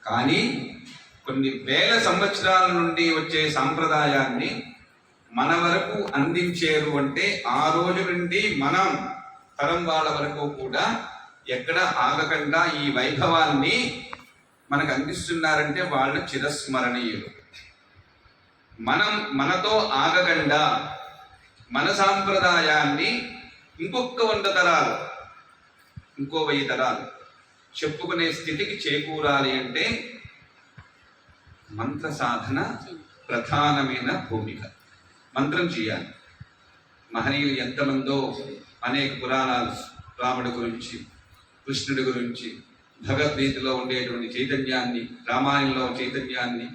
కానీ కొన్ని వేల సంవత్సరాల నుండి వచ్చే సాంప్రదాయాన్ని మన వరకు అందించారు అంటే ఆ రోజు నుండి మనం తరం వాళ్ళ వరకు కూడా ఎక్కడ ఆగకుండా ఈ వైభవాన్ని మనకు అందిస్తున్నారంటే వాళ్ళు చిరస్మరణీయులు. మనతో ఆగకుండా మన సాంప్రదాయాన్ని ఇంకొక 100 తరాలు, ఇంకో 1000 తరాలు చెప్పుకునే స్థితికి చేకూరాలి అంటే మంత్ర సాధన ప్రధానమైన భూమిక. మంత్రం చేయాలి. మహనీయులు ఎంతమందో అనేక పురాణాలు రాముడి గురించి, కృష్ణుడి గురించి, భగవద్గీతలో ఉండేటువంటి చైతన్యాన్ని, రామాయణంలో చైతన్యాన్ని,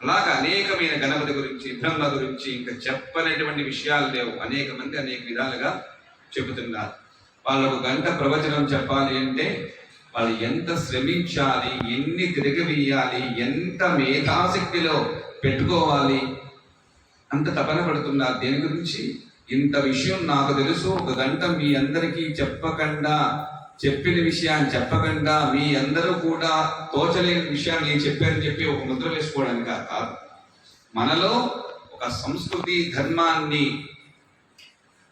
అలాగా అనేకమైన గణపతి గురించి, బ్రహ్మ గురించి ఇంకా చెప్పనేటువంటి విషయాలు లేవు. అనేక మంది అనేక విధాలుగా చెబుతున్నారు. వాళ్ళకు గంట ప్రవచనం చెప్పాలి అంటే వాళ్ళు ఎంత శ్రమించాలి, ఎన్ని తిరగవేయాలి, ఎంత మేధాశక్తిలో పెట్టుకోవాలి, అంత తపన పడుతున్నారు. దేని గురించి? ఇంత విషయం నాకు తెలుసు, 1 గంట మీ అందరికీ చెప్పిన విషయాన్ని చెప్పకుండా మీ అందరూ కూడా తోచలేని విషయాన్ని నేను చెప్పానని చెప్పి ఒక ముద్ర వేసుకోవడానికి కాదు. మనలో ఒక సంస్కృతి ధర్మాన్ని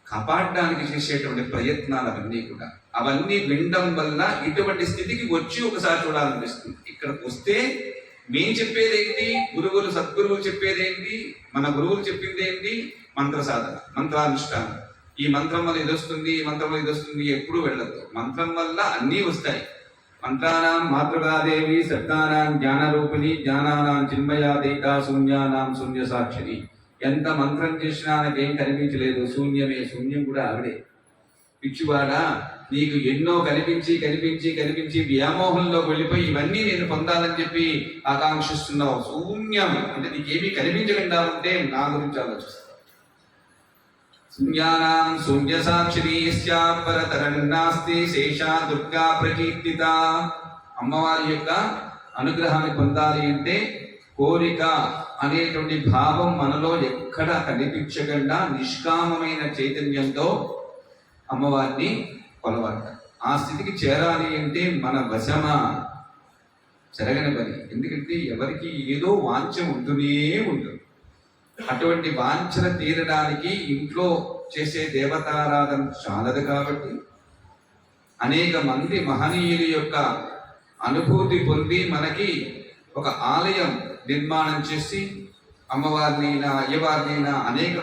కాపాడడానికి చేసేటువంటి ప్రయత్నాలు అవన్నీ వినడం వల్ల ఇటువంటి స్థితికి వచ్చి ఒకసారి చూడాలనిపిస్తుంది. ఇక్కడికి వస్తే మేము చెప్పేదేంటి, సద్గురువులు చెప్పేదేంటి, మన గురువులు చెప్పింది ఏంటి? మంత్ర సాధన, మంత్రానుష్ఠానం. ఈ మంత్రం వల్ల ఇది వస్తుంది, ఈ మంత్రం వల్ల ఇది వస్తుంది, ఎప్పుడు వెళ్ళద్దు. మంత్రం వల్ల అన్నీ వస్తాయి. మంత్రానాం మాతృగాదేవి సత్తానాం జ్ఞానరూపిణి జ్ఞానానాం చిన్మయాదీత శూన్యానాం శూన్య సాక్షిని. ఎంత మంత్రం చేసినా నాకేం కనిపించలేదు, శూన్యమే. శూన్యం కూడా ఆవిడే. పిచ్చివాడా, నీకు ఎన్నో కనిపించి వ్యామోహంలో వెళ్ళిపోయి ఇవన్నీ నేను పొందాలని చెప్పి ఆకాంక్షిస్తున్నావు. శూన్యం అంటే నీకేమీ కనిపించకుండా ఉంటే నా గురించి ఆలోచిస్తావు. శూన్యానాం శూన్య సాక్షిని పరతరన్నాస్తి శేషా దుర్గా ప్రకీర్తిత. అమ్మవారి యొక్క అనుగ్రహాన్ని పొందాలి అంటే కోరిక అనేటువంటి భావం మనలో ఎక్కడ కనిపించకుండా నిష్కామమైన చైతన్యంతో అమ్మవారిని కొలవాలి. ఆ స్థితికి చేరాలి అంటే మన వశమా? జరగని పని. ఎందుకంటే ఎవరికి ఏదో వాంఛ ఉంటూనే ఉంటుంది. అటువంటి వాంఛన తీరడానికి ఇంట్లో చేసే దేవతారాధన చాలదు. కాబట్టి అనేక మంది మహనీయుల యొక్క అనుభూతి పొంది మనకి ఒక ఆలయం నిర్మాణం చేసి అమ్మవారినైనా అయ్యవారినైనా అనేక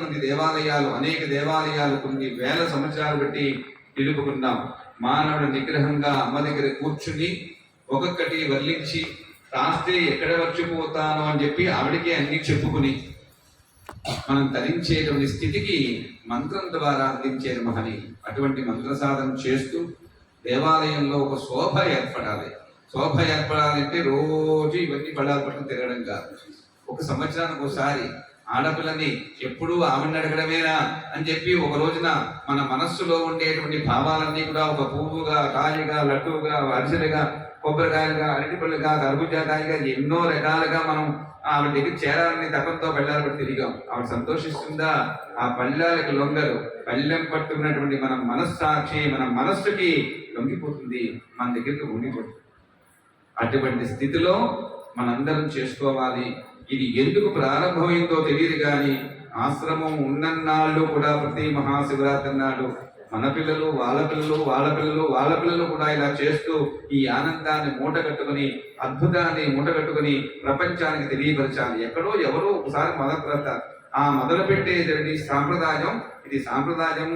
దేవాలయాలు కొన్ని వేల సంవత్సరాలు బట్టి నిలుపుకున్నాం. మానవుడు నిగ్రహంగా అమ్మ దగ్గర కూర్చుని ఒక్కొక్కటి వర్లించి రాస్తే ఎక్కడ వచ్చిపోతానో అని చెప్పి ఆవిడికి అన్ని చెప్పుకుని మనం తరించేటువంటి స్థితికి మంత్రం ద్వారా అందించేది మహనీయులు. అటువంటి మంత్ర సాధన చేస్తూ దేవాలయంలో ఒక శోభ ఏర్పడాలంటే రోజు ఇవన్నీ పట్టు తిరగడం కాదు. ఒక సంవత్సరానికి ఒకసారి ఆడపిల్లని ఎప్పుడూ ఆమెను అడగడమేనా అని చెప్పి ఒక రోజున మన మనస్సులో ఉండేటువంటి భావాలన్నీ కూడా ఒక పువ్వుగా, కాయగా, లడ్డుగా, అరిసెలుగా, కొబ్బరికాయలుగా, అరటిపళ్ళుగా, కర్బూజాకాయగా ఎన్నో రకాలుగా మనం ఆమె దగ్గర చేరాలని తపంతో పళ్ళాలు పట్టి తిరిగాం. ఆవిడ సంతోషిస్తుందా? ఆ పళ్ళాలకు లొంగరు. పళ్ళెం పట్టుకున్నటువంటి మన మనస్సాక్షి మన మనస్సుకి లొంగిపోతుంది, మన దగ్గరికి ఉండిపోతుంది. అటువంటి స్థితిలో మనందరం చేసుకోవాలి. ఇది ఎందుకు ప్రారంభమైందో తెలియదు కానీ ఆశ్రమం ఉన్నన్నాళ్ళు కూడా ప్రతి మహాశివరాత్రి నాడు మన పిల్లలు, వాళ్ళ పిల్లలు కూడా ఇలా చేస్తూ ఈ ఆనందాన్ని మూటగట్టుకుని, అద్భుతాన్ని మూటగట్టుకుని ప్రపంచానికి తెలియపరచాలి. ఎక్కడో ఎవరో ఒకసారి మొదలు పెట్టేది సాంప్రదాయం. ఇది సాంప్రదాయం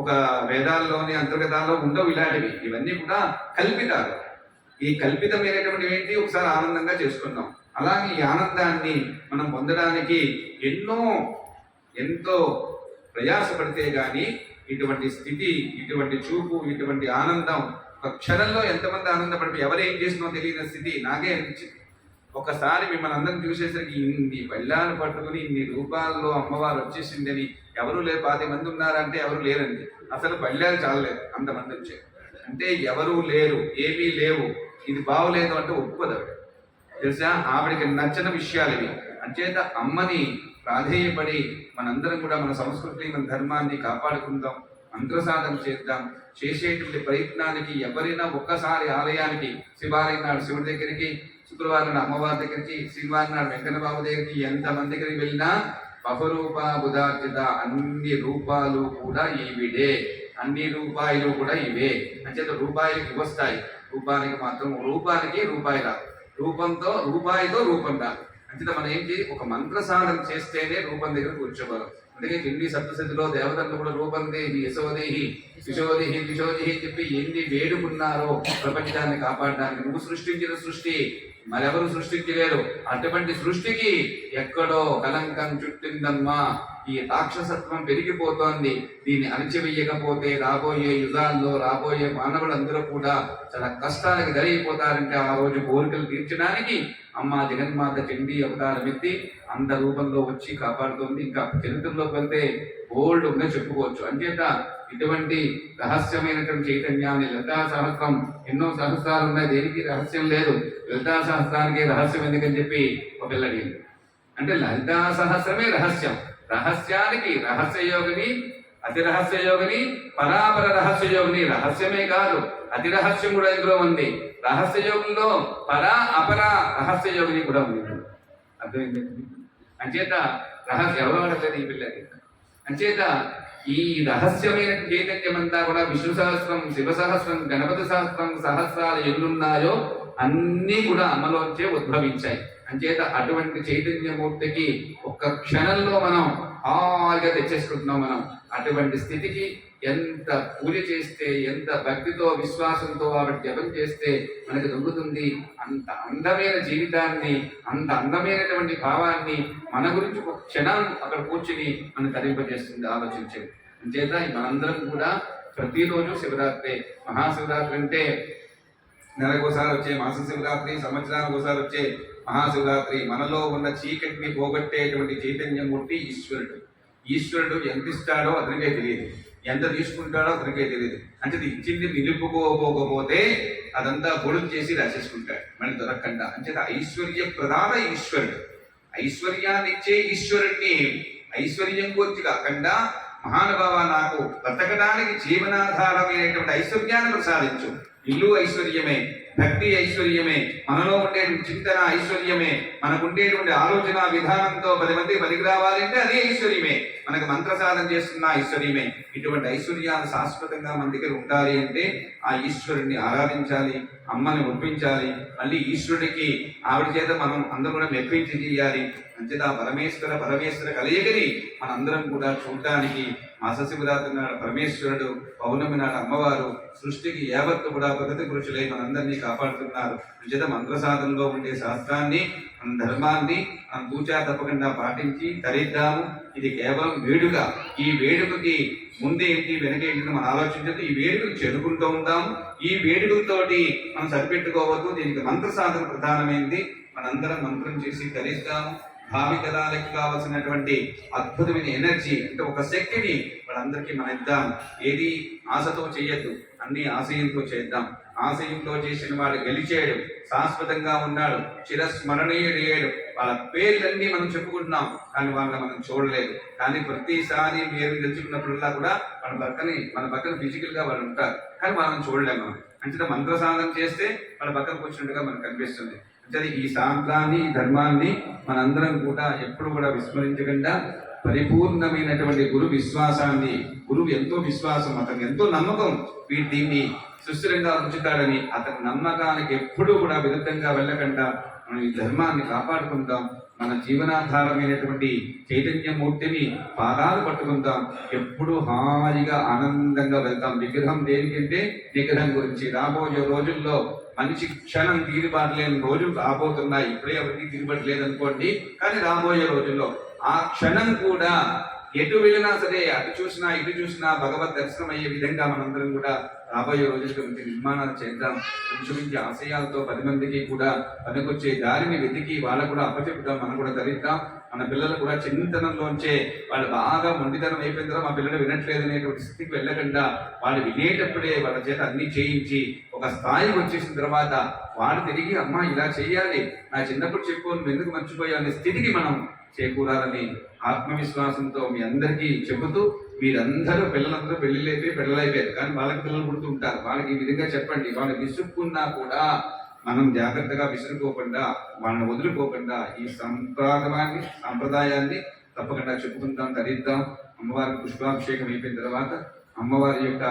ఒక వేదాల్లోని అంతర్గతాల్లో ఉండవు ఇలాంటివి. ఇవన్నీ కూడా కల్పితాలు. ఈ కల్పితమైనటువంటి ఏంటి? ఒకసారి ఆనందంగా చేసుకున్నాం. అలాగే ఈ ఆనందాన్ని మనం పొందడానికి ఎంతో ప్రయాసపడితే గాని ఇటువంటి స్థితి, ఇటువంటి చూపు, ఇటువంటి ఆనందం ఒక క్షణంలో ఎంతమంది ఆనందపడి ఎవరేం చేసినో తెలియని స్థితి నాకే అనిపించింది. ఒకసారి మిమ్మల్ని అందరం చూసేసరికి ఇన్ని పళ్ళాలు పట్టుకుని ఇన్ని రూపాల్లో అమ్మవారు వచ్చేసిందని ఎవరు లేరు. 10 మంది ఉన్నారంటే ఎవరు లేరండి. అసలు పళ్ళాలు చాలలేదు, అంతమంది వచ్చారు. అంటే ఎవరూ లేరు, ఏమీ లేవు, ఇది బాగోలేదు అంటే ఒప్పుకోదు ఆవిడ. తెలుసా? ఆవిడకి నచ్చని విషయాలు ఇవి. అంచేత అమ్మని ప్రాధేయపడి మనందరం కూడా మన సంస్కృతి, మన ధర్మాన్ని కాపాడుకుందాం, మంత్ర సాధన చేద్దాం. చేసేటువంటి ప్రయత్నానికి ఎవరైనా ఒక్కసారి ఆలయానికి, శివాలయం నాడు శివుడి దగ్గరికి, శుక్రవారం నాడు అమ్మవారి దగ్గరికి, శనివారం నాడు వెంకన్న బాబు దగ్గరికి, ఎంతమంది దగ్గరికి వెళ్ళినా బహురూప బుధార్జిత, అన్ని రూపాలు కూడా ఈవిడే, అన్ని రూపాయలు కూడా ఇవే. అంచేత రూపాయలకి వస్తాయి, రూపానికి మాత్రం రూపానికి రూపాయి రా, రూపాయితో రూపం రా. అంచేత మనం ఏంటి, ఒక మంత్ర సాధన చేస్తేనే రూపం దగ్గర కూర్చోగలం. అందుకే హిందీ సప్తశతిలో దేవతలు కూడా రూపం దేహి, యశోదేహి, విశోదేహి, విశోదేహి అని చెప్పి ఎన్ని వేడుకున్నారో ప్రపంచాన్ని కాపాడడానికి. నువ్వు సృష్టించిన సృష్టి మరెవరు సృష్టించలేరు. అటువంటి సృష్టికి ఎక్కడో కలంకం చుట్టిందమ్మా. ఈ రాక్షసత్వం పెరిగిపోతోంది. దీన్ని అణచివేయకపోతే రాబోయే యుగాల్లో రాబోయే మానవులందరూ కూడా చాలా కష్టాలకు జరిగిపోతారంటే ఆ రోజు కోరికలు తీర్చడానికి అమ్మ జగన్మాత చండీ అవతారం ఎత్తి అంత రూపంలో వచ్చి కాపాడుతుంది. ఇంకా చరిత్రలోకి వెళ్తే ఓల్డ్ ఉండే చెప్పుకోవచ్చు. అంచేత ఇటువంటి రహస్యమైనటువంటి చైతన్యాన్ని, లలితా సహస్రం ఎన్నో సహస్రాలు ఉన్నాయి, దేనికి రహస్యం లేదు. లలితా సహస్రానికి రహస్యం ఎందుకని చెప్పి ఒక పిల్ల అడిగింది. అంటే లలితా సహస్రమే రహస్యం. రహస్యానికి రహస్యయోగిని, అతి రహస్యయోగిని, పరాపర రహస్యయోగిని. రహస్యమే కాదు, అతి రహస్యం కూడా ఇందులో ఉంది. రహస్యయోగంలో పరా అపర రహస్యయోగిని కూడా ఉంది. అర్థమైంది? అంచేత రహస్య ఎవరో అడగలేదు ఈ పిల్లకి. అంచేత ఈ రహస్యమైన చైతన్యం అంతా కూడా విష్ణు సహస్రం, శివ సహస్రం, గణపతి సహస్రం, సహస్రాలు ఎన్నున్నాయో అన్నీ కూడా అమ్మలోంచే ఉద్భవించాయి. అంచేత అటువంటి చైతన్యమూర్తికి ఒక్క క్షణంలో మనం హాయిగా తెచ్చేసుకుంటున్నాం. మనం అటువంటి స్థితికి ఎంత పూజ చేస్తే, ఎంత భక్తితో విశ్వాసంతో ఆవిడ జపం చేస్తే మనకు దొరుకుతుంది. అంత అందమైన జీవితాన్ని, అంత అందమైనటువంటి భావాన్ని మన గురించి ఒక క్షణం అక్కడ కూర్చుని మనం తరింపజేస్తుంది ఆలోచించేది. అంచేత మనందరం కూడా ప్రతిరోజు శివరాత్రి, మహాశివరాత్రి అంటే నెలకోసారి వచ్చే మాస శివరాత్రి, సంవత్సరానికి ఒకసారి వచ్చే మహాశివరాత్రి. మనలో ఉన్న చీకటిని పోగొట్టేటువంటి చైతన్యమూర్తి ఈశ్వరుడు. ఈశ్వరుడు ఎంత ఇస్తాడో అతనికే తెలియదు, ఎంత తీసుకుంటాడో అతనికే తెలియదు. అంటే ఇచ్చింది నిలుపుకోకపోతే అదంతా పొడుగు చేసి రాసేసుకుంటాడు మనకి దొరకకుండా. అంచేత ఐశ్వర్య ప్రధాన ఈశ్వరుడు. ఐశ్వర్యాన్ని ఇచ్చే ఈశ్వరుడిని ఐశ్వర్యం గురించి కాకుండా మహానుభావ నాకు బ్రతకడానికి జీవనాధారమైనటువంటి ఐశ్వర్యాన్ని ప్రసాదించు. ఇల్లు ఐశ్వర్యమే, భక్తి ఐశ్వర్యమే, మనలో ఉండే చింతన ఐశ్వర్యమే, మనకు ఉండేటువంటి ఆలోచన విధానంతో 10 మంది పనికి రావాలంటే అదే ఐశ్వర్యమే. మనకు మంత్ర సాధన చేస్తున్న ఐశ్వర్యమే. ఇటువంటి ఐశ్వర్యాలు శాశ్వతంగా మన దగ్గర ఉండాలి అంటే ఆ ఈశ్వరుడిని ఆరాధించాలి, అమ్మని ఒప్పించాలి. మళ్ళీ ఈశ్వరుడికి ఆవిడ చేత మనం అందరూ కూడా మెప్పించి చేయాలి. అంచేత పరమేశ్వర కలయికని మనందరం కూడా చూడటానికి మాస శివరాత్రి నాడు పరమేశ్వరుడు, పౌర్ణమి నాడు అమ్మవారు సృష్టికి యావత్తు కూడా ప్రగతి పురుషులై మనందరినీ కాపాడుతున్నారు. అంచేత మంత్ర సాధనలో ఉండే శాస్త్రాన్ని, మన ధర్మాన్ని మనం తూచా తప్పకుండా పాటించి తరిద్దాము. ఇది కేవలం వేడుక. ఈ వేడుకకి ముందేంటి వెనకేంటి మనం ఆలోచించదు. ఈ వేడుకలు చెడుకుంటూ ఉంటాము. ఈ వేడుకలతోటి మనం సరిపెట్టుకోవద్దు. దీనికి మంత్ర సాధన ప్రధానమైంది. మనందరం మంత్రం చేసి తరిద్దాము. భావి తరాలకు కావాల్సినటువంటి అద్భుతమైన ఎనర్జీ, అంటే ఒక శక్తిని వాళ్ళందరికీ మనం ఇద్దాం. ఏది ఆశతో చేయొద్దు, అన్ని ఆశయంతో చేద్దాం. ఆశయంతో చేసిన వాడు గెలిచేయడు, శాశ్వతంగా ఉన్నాడు, చిరస్మరణీయుడు. వాళ్ళ పేర్లన్నీ మనం చెప్పుకుంటున్నాం, కానీ వాళ్ళని మనం చూడలేదు. కానీ ప్రతిసారి పేరు గెలుచుకున్నప్పుడల్లా కూడా మన పక్కన ఫిజికల్ గా వాళ్ళు ఉంటారు, కానీ వాళ్ళని చూడలేము మనం. అంచేత మంత్ర సాధన చేస్తే వాళ్ళ పక్కన కూర్చున్నట్టుగా మనకు కనిపిస్తుంది. అంటే ఈ శాస్త్రాన్ని, ఈ ధర్మాన్ని మనందరం కూడా ఎప్పుడు కూడా విస్మరించకుండా పరిపూర్ణమైనటువంటి గురు విశ్వాసాన్ని, గురువు ఎంతో విశ్వాసం, అతనికి ఎంతో నమ్మకం దీన్ని సుస్థిరంగా ఉంచుతాడని, అతని నమ్మకానికి ఎప్పుడూ కూడా విరుద్ధంగా వెళ్ళకుండా మనం ఈ ధర్మాన్ని కాపాడుకుంటాం. మన జీవనాధారమైనటువంటి చైతన్యమూర్తిని పాదాలు పట్టుకుంటాం. ఎప్పుడు హాయిగా ఆనందంగా వెళ్తాం. విగ్రహం దేనికంటే విగ్రహం గురించి. రాబోయే రోజుల్లో మనిషి క్షణం తీరుబాటులేని రోజులు రాబోతున్నాయి. ఇప్పుడే ఎవరికి తీరుబాటు లేదనుకోండి, కానీ రాబోయే రోజుల్లో ఆ క్షణం కూడా ఎటు వెళ్ళినా సరే, అటు చూసినా ఇటు చూసినా భగవద్ దర్శనం అయ్యే విధంగా మనందరం కూడా రాబోయే రోజులకు నిర్మాణాలు చేద్దాం. మంచి ఆశయాలతో 10 మందికి కూడా పనికొచ్చే దారిని వెతికి వాళ్ళకు కూడా అప్పచెప్పుదాం. మనం కూడా ధరిద్దాం. మన పిల్లలు కూడా చిన్నతనంలోంచే వాళ్ళు బాగా మొండితనం అయిపోయిన తర్వాత మా పిల్లలు వినట్లేదు అనేటువంటి స్థితికి వెళ్ళకుండా వాళ్ళు వినేటప్పుడే వాళ్ళ చేత అన్ని చేయించి ఒక స్థాయికి వచ్చేసిన తర్వాత వాళ్ళు తిరిగి అమ్మ ఇలా చేయాలి, నా చిన్నప్పుడు చెప్పు, నువ్వు ఎందుకు మర్చిపోయావు అనే స్థితికి మనం చేకూరాలని ఆత్మవిశ్వాసంతో మీ అందరికీ చెబుతూ, మీరందరూ పిల్లలందరూ పెళ్ళిళ్ళైపోయారు, కానీ వాళ్ళకి పిల్లలు పుడుతూ ఉంటారు. వాళ్ళకి ఈ విధంగా చెప్పండి. వాళ్ళు విసుక్కున్నా కూడా మనం జాగ్రత్తగా విసురుకోకుండా వాళ్ళని వదులుకోకుండా ఈ సాంప్రదాయాన్ని తప్పకుండా చెప్పుకుంటాం, ధరిద్దాం. అమ్మవారికి పుష్పాభిషేకం అయిపోయిన తర్వాత అమ్మవారి యొక్క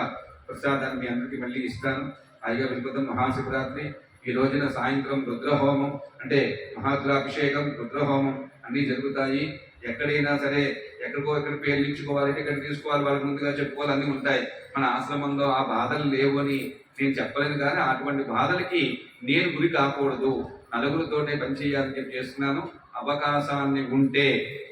ప్రసాదాన్ని మీ అందరికీ మళ్ళీ ఇస్తాను. హాయిగా వెళ్ళిపోతాం. మహాశివరాత్రి ఈ రోజున సాయంత్రం రుద్రహోమం అంటే మహారుద్రాభిషేకం, రుద్రహోమం అన్నీ జరుగుతాయి. ఎక్కడైనా సరే ఎక్కడికో ఎక్కడ పేర్లించుకోవాలి, ఎక్కడ తీసుకోవాలి, వాళ్ళకి ముందుగా చెప్పుకోవాలి, అన్నీ ఉంటాయి. మన ఆశ్రమంలో ఆ బాధలు లేవు అని నేను చెప్పలేను, కానీ అటువంటి బాధలకి నేను గురి కాకూడదు, నలుగురితోనే పనిచేయాలని చెప్పి చేస్తున్నాను. అవకాశాన్ని ఉంటే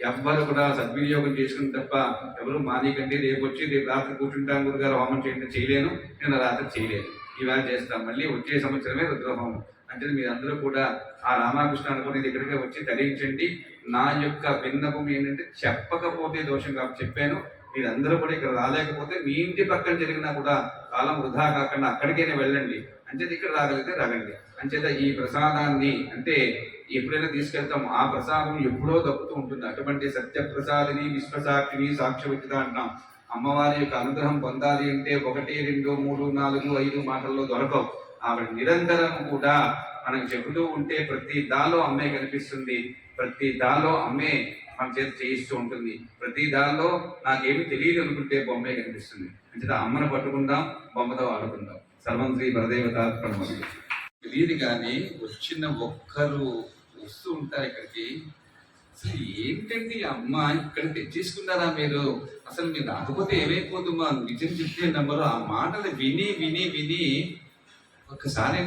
ఎవ్వరు కూడా సద్వినియోగం చేసుకుని తప్ప ఎవరు మానేకండి. రేపు రాత్రి కూర్చుంటాను గురుగారు హోమం చేయలేను, నేను రాత్రి చేయలేను, ఇవాళ చేస్తాం. మళ్ళీ వచ్చే సంవత్సరమే రుద్రహోమం. అంటే మీరందరూ కూడా ఆ రామకృష్ణ అనుకునేది ఇక్కడికే వచ్చి ధరించండి. నా యొక్క విన్నపం ఏంటంటే చెప్పకపోతే దోషం కాబట్టి చెప్పాను. మీరందరూ కూడా ఇక్కడ రాలేకపోతే మీ ఇంటి పక్కన జరిగినా కూడా కాలం వృధా కాకుండా అక్కడికైనా వెళ్ళండి. అంచేత ఇక్కడ రాగలిగితే రాగండి. అంచేత ఈ ప్రసాదాన్ని అంటే ఎప్పుడైనా తీసుకెళ్తాం, ఆ ప్రసాదం ఎప్పుడో దక్కుతూ ఉంటుంది. అటువంటి సత్యప్రసాదిని విశ్వసాక్షిని సాక్ష్యవచిత అంటాం. అమ్మవారి యొక్క అనుగ్రహం పొందాలి అంటే 1, 2, 3, 4, 5 మాటల్లో దొరకవు. ఆవిడ నిరంతరం కూడా మనం చెబుతూ ఉంటే ప్రతి దానిలో అమ్మే కనిపిస్తుంది, ప్రతి దానిలో అమ్మే మన చేత చేయిస్తూ ఉంటుంది, ప్రతి దానిలో నాకేమి తెలియదు అనుకుంటే బొమ్మే కనిపిస్తుంది. అంటే అమ్మను పట్టుకుందాం, బొమ్మతో ఆడుకుందాం. సర్వం శ్రీ పరదేవతార్పణమస్తు. తెలియదు కానీ వచ్చిన ఒక్కరు వస్తూ ఉంటారు ఇక్కడికి. అసలు ఏంటండి అమ్మ ఇక్కడ తెచ్చేసుకున్నారా మీరు? అసలు మీరు రాకపోతే ఏమైపోతుందో నిజం చెప్తే నమ్మరు. ఆ మాటలు విని విని విని ఒక్కసారి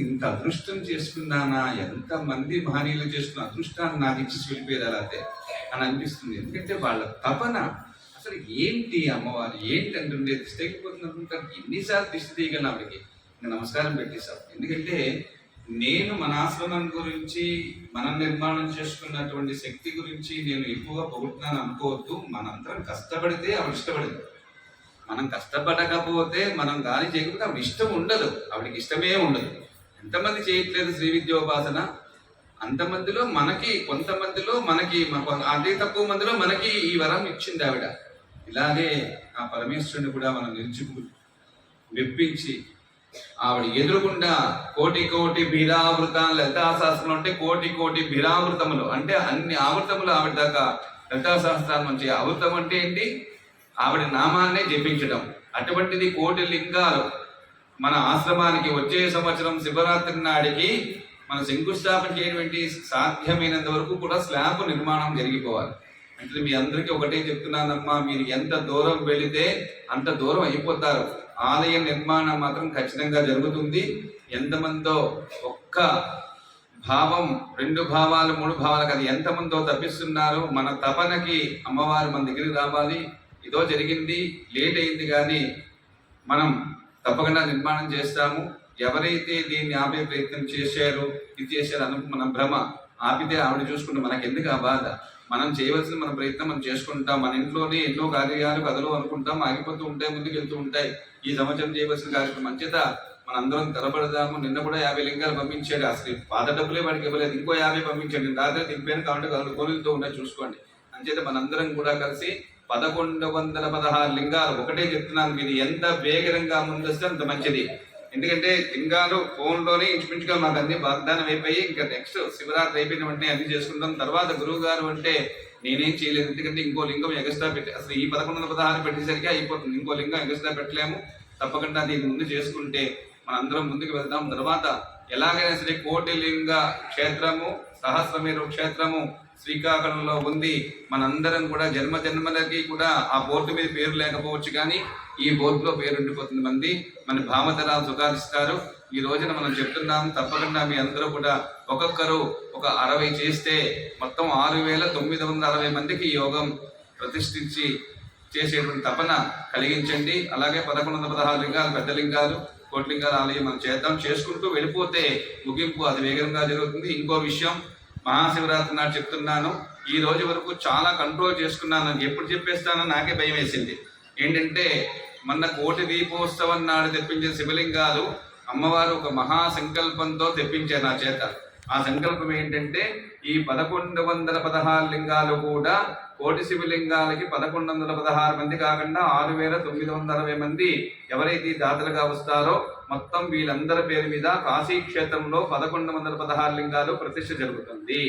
ఇంత అదృష్టం చేసుకున్నానా, ఎంతమంది మహనీయులు చేసుకున్న అదృష్టాన్ని నాకు ఇచ్చి వెళ్ళిపోయేది అలాగే అని అనిపిస్తుంది. ఎందుకంటే వాళ్ళ తపన అసలు ఏంటి, అమ్మవారు ఏంటి అంటుండే దిష్టి అయిపోతుంది అనుకుంటారు. ఎన్నిసార్లు దిష్టి తీయగలను ఆవిడకి నమస్కారం పెట్టేశాం. ఎందుకంటే నేను మన ఆశ్రమం గురించి, మనం నిర్మాణం చేసుకున్నటువంటి శక్తి గురించి నేను ఎక్కువగా పొగుడుతున్నాను అనుకోవద్దు. మనందరం కష్టపడితే ఆవిడ ఇష్టపడింది. మనం కష్టపడకపోతే, మనం గాలి చేయకపోతే ఆవిడ ఇష్టం ఉండదు, ఆవిడకి ఇష్టమే ఉండదు. ఎంతమంది చేయట్లేదు శ్రీ విద్యోపాసన? అంతమందిలో మనకి, కొంతమందిలో మనకి, అదే తక్కువ మందిలో మనకి ఈ వరం ఇచ్చింది ఆవిడ. ఇలాగే ఆ పరమేశ్వరుని కూడా మనం నిలుచుకు మెప్పించి ఆవిడ ఎదురుగుండా కోటి కోటి భీరావృతాలు, లలితాశాస్త్రంలో అంటే కోటి కోటి భీరావృతములు అంటే అన్ని ఆవృతములు ఆవిడ దాకా. లలితాశాస్త్రాల నుంచి ఆవృతం అంటే ఏంటి? ఆవిడ నామాన్నే జపించడం. అటువంటిది కోటి లింగాలు మన ఆశ్రమానికి వచ్చే సంవత్సరం శివరాత్రి నాడికి మన శంకుస్థాపన చేయటువంటి సాధ్యమైనంత వరకు కూడా స్లాబ్ నిర్మాణం జరిగిపోవాలి. అంటే మీ అందరికీ ఒకటే చెప్తున్నానమ్మా, మీరు ఎంత దూరం వెళితే అంత దూరం అయిపోతారు. ఆలయ నిర్మాణం మాత్రం ఖచ్చితంగా జరుగుతుంది. ఎంతమందో ఒక్క భావం, 2 భావాలు, 3 భావాలు కాదు, ఎంతమందో తప్పిస్తున్నారు. మన తపనకి అమ్మవారు మన దగ్గరికి రావాలి. ఇదో జరిగింది, లేట్ అయింది, కానీ మనం తప్పకుండా నిర్మాణం చేస్తాము. ఎవరైతే దీన్ని ఆపే ప్రయత్నం చేశారు, ఇది చేశారు మన భ్రమ. ఆపితే ఆవిడ చూసుకుంటే మనకి ఎందుకు ఆ బాధ? మనం చేయవలసిన మన ప్రయత్నం మనం చేసుకుంటాం. మన ఇంట్లోనే ఎన్నో కార్యాలు కథలు అనుకుంటాం, ఆగిపోతూ ఉంటాయి, ముందుకు వెళ్తూ ఉంటాయి. ఈ సంవత్సరం చేయవలసిన కార్యక్రమం మంచిత మనందరం తెరపడదాము. నిన్న కూడా 50 లింగాలు పంపించాడు. అసలు పాత డబ్బులే వాడికి ఇవ్వలేదు, ఇంకో 50 పంపించాడు. నేను రాత్రి దింపాను కాబట్టి కోరికతో ఉన్నాయి, చూసుకోండి. అంచేత మనందరం కూడా కలిసి 1116 లింగాలు. ఒకటే చెప్తున్నాను, మీరు ఎంత వేగంగా ముందొస్తే అంత మంచిది. ఎందుకంటే లింగాలు ఫోన్లోనే ఇంచుమించుగా మాకు అన్ని వాగ్దానం అయిపోయి, ఇంకా నెక్స్ట్ శివరాత్రి అయిపోయిన వెంటనే అన్ని చేసుకుంటాం. తర్వాత గురువు గారు అంటే నేనేం చేయలేదు, ఎందుకంటే ఇంకో లింగం ఎగస్ట్రా పెట్టి, అసలు ఈ 1116 పెట్టేసరికి అయిపోతుంది. ఇంకో లింగం ఎగస్ట్రా పెట్టలేము. తప్పకుండా దీన్ని ముందు చేసుకుంటే మనందరం ముందుకు వెళ్తాం. తర్వాత ఎలాగైనా సరే కోటిలింగ క్షేత్రము, సహస్రమేరు క్షేత్రము శ్రీకాకుళంలో ఉంది. మనందరం కూడా జన్మ జన్మలకి కూడా ఆ బోర్డు మీద పేరు లేకపోవచ్చు, కానీ ఈ బోర్డులో పేరు ఉండిపోతుంది. మంది మన భావతరాలు సుధారిస్తారు. ఈ రోజున మనం చెప్తున్నాం, తప్పకుండా మీ అందరూ కూడా ఒక్కొక్కరు ఒక 60 చేస్తే మొత్తం 6960 మందికి యోగం ప్రతిష్ఠించి చేసేటువంటి తపన కలిగించండి. అలాగే 1116 లింగాలు, పెద్ద లింగాలు, కోట్లింగాల ఆలయం మనం చేద్దాం. చేసుకుంటూ వెళ్ళిపోతే ముగింపు అది వేగంగా జరుగుతుంది. ఇంకో విషయం, మహాశివరాత్రి నాడు చెప్తున్నాను, ఈ రోజు వరకు చాలా కంట్రోల్ చేసుకున్నాను. ఎప్పుడు చెప్పేస్తానో నాకే భయం వేసింది. ఏంటంటే మొన్న కోటి దీపోత్సవం నాడు తెప్పించిన శివలింగాలు అమ్మవారు ఒక మహా సంకల్పంతో తెప్పించారు నా చేత. ఆ సంకల్పం ఏంటంటే ఈ 1116 లింగాలు కూడా కోటి శివలింగాలకి 1116 మంది కాకుండా 6960 మంది ఎవరైతే దాతలుగా వస్తారో మొత్తం వీళ్ళందరి పేరు మీద కాశీ క్షేత్రంలో 1116 లింగాలు ప్రతిష్ఠ జరుగుతుంది.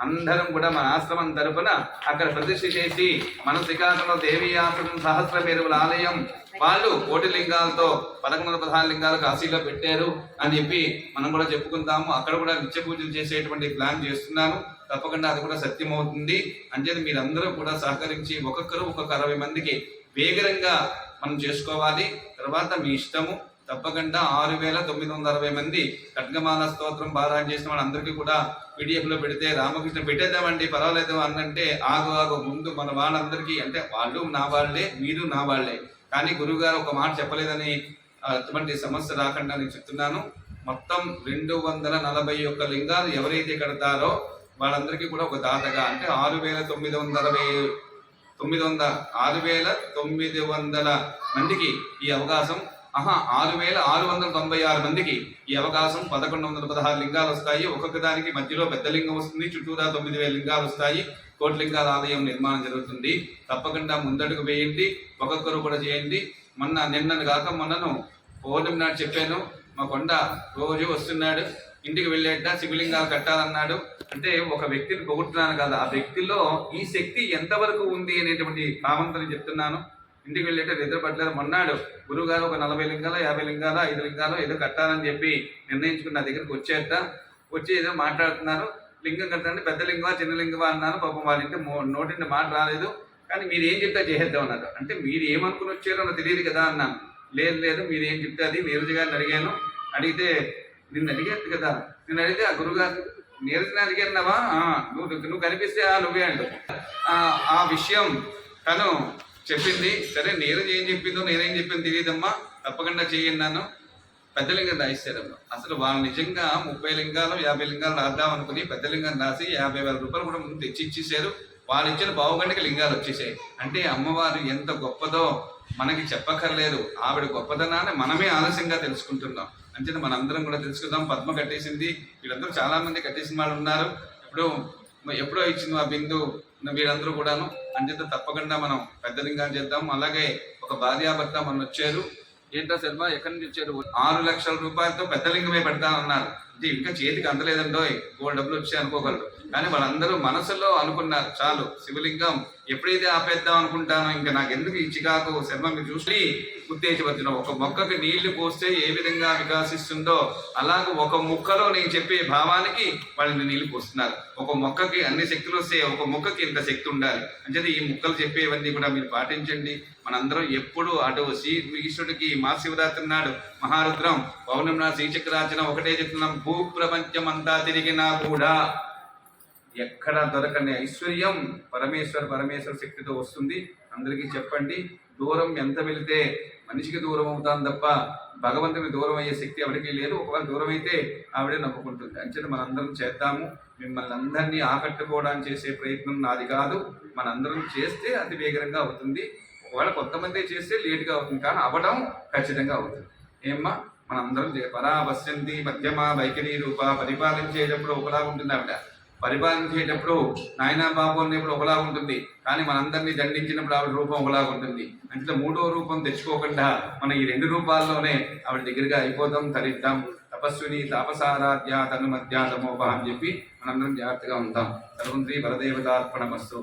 అందరం కూడా మన ఆశ్రమం తరపున అక్కడ ప్రతిష్ఠ చేసి మన శ్రీకాకుళంలో దేవీ ఆశ్రమం సహస్ర మేరువుల ఆలయం వాళ్ళు 1 లింగాలతో 1116 లింగాలు కాశీలో పెట్టారు అని చెప్పి మనం కూడా చెప్పుకుందాము. అక్కడ కూడా నిత్య పూజలు చేసేటువంటి ప్లాన్ చేస్తున్నాను. తప్పకుండా అది కూడా సత్యమవుతుంది. అంచేది మీరందరూ కూడా సహకరించి ఒక్కొక్కరు 60 మందికి వేగరంగా మనం చేసుకోవాలి. తర్వాత మీ ఇష్టము. తప్పకుండా 6960 మంది ఖడ్గమాల స్తోత్రం పారాయణ చేసిన వాళ్ళందరికీ కూడా పీడిఎఫ్లో పెడితే రామకృష్ణ పెట్టేద్దామండి పర్వాలేదు అన్నంటే ఆగు ముందు మన వాళ్ళందరికీ, అంటే వాళ్ళు నా వాళ్ళే, మీరు నా వాళ్ళే, కానీ గురువుగారు ఒక మాట చెప్పలేదని అటువంటి సమస్య రాకుండా నేను చెప్తున్నాను. మొత్తం 241 లింగాలు ఎవరైతే కడతారో వాళ్ళందరికీ కూడా ఒక దాతగా, అంటే 6900 మందికి ఈ అవకాశం, 6696 మందికి ఈ అవకాశం. 1116 లింగాలు వస్తాయి. ఒక్కొక్క దానికి మధ్యలో పెద్ద లింగం వస్తుంది, చుట్టూరా 9000 లింగాలు వస్తాయి. 1 కోటి లింగాల ఆలయం నిర్మాణం జరుగుతుంది. తప్పకుండా ముందడుగు వేయండి, ఒక్కొక్కరు కూడా చేయండి. నిన్నను కాక మొన్నను పౌర్ణమి నాడు చెప్పాను, మా కొండ రోజు వస్తున్నాడు, ఇంటికి వెళ్ళేట శివలింగాలు కట్టాలన్నాడు. అంటే ఒక వ్యక్తిని పొగుడుతున్నాను కదా, ఆ వ్యక్తిలో ఈ శక్తి ఎంతవరకు ఉంది అనేటువంటి భావంతో చెప్తున్నాను. ఇంటికి వెళ్ళేట నిద్ర పట్టలేదు. మొన్నాడు గురువుగారు ఒక 40 లింగాలు 50 లింగాలు 5 లింగాలు ఏదో కట్టాలని చెప్పి నిర్ణయించుకుని నా దగ్గరికి వచ్చి ఏదో మాట్లాడుతున్నారు. లింగం కట్టాలంటే పెద్ద లింగమా చిన్న లింగమా అన్నాను. పాపం వాళ్ళంటే నోటింటి మాట రాలేదు. కానీ మీరు ఏం చెప్తే చేసేద్దాం అన్నారు. అంటే మీరు ఏమనుకుని వచ్చారో నాకు తెలియదు కదా అన్నాను. లేదు మీరు ఏం చెప్తే అది నీరజ్ గారిని అడిగాను. అడిగితే నిన్ను అడిగారు కదా, నిన్ను అడిగితే ఆ గురువుగారు నీరజ్ని అడిగాన్నావా, నువ్వు కనిపిస్తే నువ్వే అంటు ఆ విషయం తను చెప్పింది. సరే నీరజ్ ఏం చెప్పిందో నేనేం చెప్పింది తెలియదమ్మా, తప్పకుండా చెయ్యన్నాను. పెద్ద లింగం రాయిస్తారమ్మా. అసలు వాళ్ళు నిజంగా 30 లింగాలు 50 లింగాలు రాద్దాం అనుకుని పెద్ద లింగం రాసి 50,000 రూపాయలు కూడా ముందు ఇచ్చేసారు. వాళ్ళు ఇచ్చిన పావుగంటకి లింగాలు వచ్చేసాయి. అంటే అమ్మవారు ఎంత గొప్పదో మనకి చెప్పక్కర్లేదు. ఆవిడ గొప్పతనాన్ని మనమే ఆలస్యంగా తెలుసుకుంటున్నాం. అంచేత మనందరం కూడా తెలుసుకుందాం. పద్మ కట్టేసింది, వీళ్ళందరూ చాలా మంది కట్టేసిన వాళ్ళు ఉన్నారు. ఎప్పుడో ఇచ్చింది ఆ బిందు వీళ్ళందరూ కూడాను. అంచేత తప్పకుండా మనం పెద్ద లింగాలు చేద్దాం. అలాగే ఒక భార్యాభర్త మొన్న వచ్చారు. ఏంటో శర్మ ఎక్కడి నుంచి వచ్చారు, 6 లక్షల రూపాయలతో పెద్ద లింగమే పెడతానన్నారు. అంటే ఇంకా చేతికి అందలేదండో, గోల్డ్ డబ్బులు వచ్చాయి అనుకోగలరు. కానీ వాళ్ళందరూ మనసులో అనుకున్నారు, చాలు శివలింగం ఎప్పుడైతే ఆపేద్దాం అనుకుంటానో ఇంకా నాకు ఎందుకు ఈ చికాకు శర్మ మీరు చూసి ఉత్తేజపరిచిన. ఒక మొక్కకి నీళ్లు పోస్తే ఏ విధంగా వికాసిస్తుందో అలాగే ఒక మొక్కలో నేను చెప్పే భావానికి వాళ్ళని నీళ్లు పోస్తున్నారు. ఒక మొక్కకి అన్ని శక్తులు వస్తే ఒక మొక్కకి ఇంత శక్తి ఉండాలి. అంటే ఈ మొక్కలు చెప్పేవన్నీ కూడా మీరు పాటించండి. మనందరం ఎప్పుడు అటు ఈశ్వరుడికి మహాశివరాత్రి నాడు మహారుద్రం, పౌర్ణమి నాడు శ్రీచక్రార్చన ఒకటే చెప్తున్నాం. భూప్రపంచం అంతా తిరిగినా కూడా ఎక్కడ దొరకని ఐశ్వర్యం పరమేశ్వర శక్తితో వస్తుంది. అందరికీ చెప్పండి. దూరం ఎంత వెళితే మనిషికి దూరం అవుతాం తప్ప భగవంతుడికి దూరం అయ్యే శక్తి ఎవరికీ లేదు. ఒకవేళ దూరం అయితే ఆవిడే నమ్ముకుంటుంది. అంచేత మనందరం చేద్దాము. మిమ్మల్ని అందరినీ ఆకట్టుకోవడానికి చేసే ప్రయత్నం నాది కాదు. మనందరం చేస్తే అతి వేగంగా అవుతుంది. ఒకవేళ కొంతమంది చేస్తే లేటుగా అవుతుంది, కానీ అవ్వడం ఖచ్చితంగా అవుతుంది. ఏమ్మా మనందరం పరాపశ్యంతి మధ్యమ వైఖరి రూప. పరిపాలించేటప్పుడు ఒకలా ఉంటుంది ఆవిడ, పరిపాలించేటప్పుడు నాయనా బాబు అనేప్పుడు ఒకలా ఉంటుంది, కానీ మనందరినీ దండించినప్పుడు ఆవిడ రూపం ఒకలా ఉంటుంది. అంటే 3వ రూపం తెచ్చుకోకుండా మనం ఈ 2 రూపాల్లోనే ఆవిడ దగ్గరగా అయిపోతాం, తరిద్దాం. తపస్విని తాపసారాధ్య తను మధ్య తమోప అని చెప్పి మనందరం జాగ్రత్తగా ఉంటాం. సర్వం శ్రీ వరదేవతార్పణమస్తు.